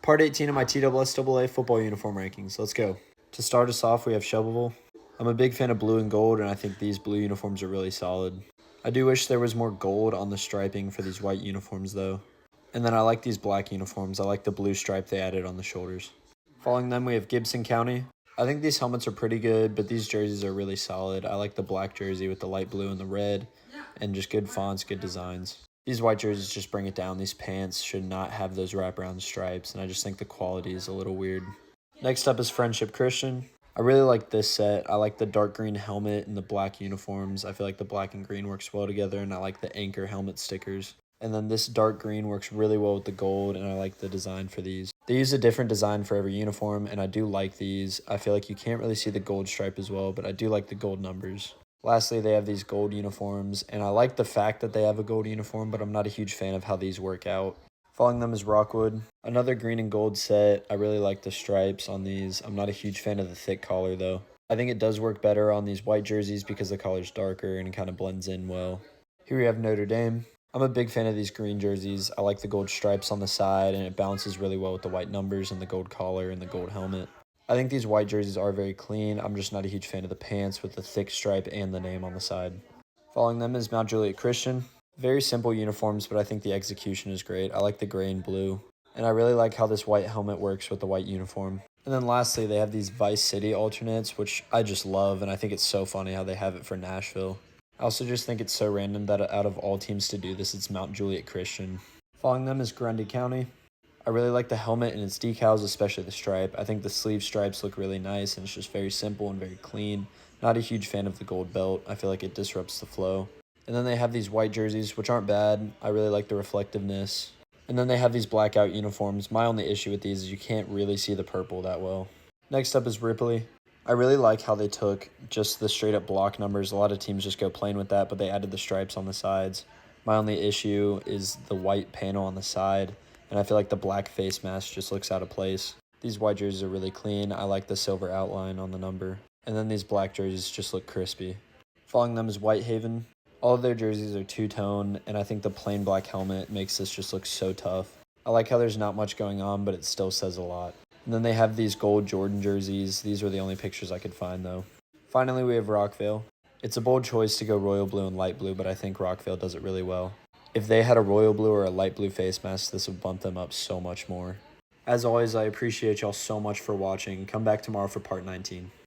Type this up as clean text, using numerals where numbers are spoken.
Part 18 of my TSSAA football uniform rankings. Let's go. To start us off, we have Shelbyville. I'm a big fan of blue and gold, and I think these blue uniforms are really solid. I do wish there was more gold on the striping for these white uniforms, though. And then I like these black uniforms. I like the blue stripe they added on the shoulders. Following them, we have Gibson County. I think these helmets are pretty good, but these jerseys are really solid. I like the black jersey with the light blue and the red, and just good fonts, good designs. These white jerseys just bring it down. These pants should not have those wraparound stripes, and I just think the quality is a little weird. Next up is Friendship Christian. I really like this set. I like the dark green helmet and the black uniforms. I feel like the black and green works well together, and I like the anchor helmet stickers. And then this dark green works really well with the gold, and I like the design for these. They use a different design for every uniform, and I do like these. I feel like you can't really see the gold stripe as well, but I do like the gold numbers. Lastly, they have these gold uniforms, and I like the fact that they have a gold uniform, but I'm not a huge fan of how these work out. Following them is Rockwood. Another green and gold set. I really like the stripes on these. I'm not a huge fan of the thick collar, though. I think it does work better on these white jerseys because the collar's darker and it kind of blends in well. Here we have Notre Dame. I'm a big fan of these green jerseys. I like the gold stripes on the side, and it balances really well with the white numbers and the gold collar and the gold helmet. I think these white jerseys are very clean. I'm just not a huge fan of the pants with the thick stripe and the name on the side. Following them is Mount Juliet Christian. Very simple uniforms, but I think the execution is great. I like the gray and blue, and I really like how this white helmet works with the white uniform. And then lastly, they have these Vice City alternates, which I just love, and I think it's so funny how they have it for Nashville. I also just think it's so random that out of all teams to do this, it's Mount Juliet Christian. Following them is Grundy County. I really like the helmet and its decals, especially the stripe. I think the sleeve stripes look really nice, and it's just very simple and very clean. Not a huge fan of the gold belt. I feel like it disrupts the flow. And then they have these white jerseys, which aren't bad. I really like the reflectiveness. And then they have these blackout uniforms. My only issue with these is you can't really see the purple that well. Next up is Ripley. I really like how they took just the straight up block numbers. A lot of teams just go plain with that, but they added the stripes on the sides. My only issue is the white panel on the side, and I feel like the black face mask just looks out of place. These white jerseys are really clean. I like the silver outline on the number. And then these black jerseys just look crispy. Following them is Whitehaven. All of their jerseys are two-tone, and I think the plain black helmet makes this just look so tough. I like how there's not much going on, but it still says a lot. And then they have these gold Jordan jerseys. These were the only pictures I could find, though. Finally, we have Rockvale. It's a bold choice to go royal blue and light blue, but I think Rockvale does it really well. If they had a royal blue or a light blue face mask, this would bump them up so much more. As always, I appreciate y'all so much for watching. Come back tomorrow for part 19.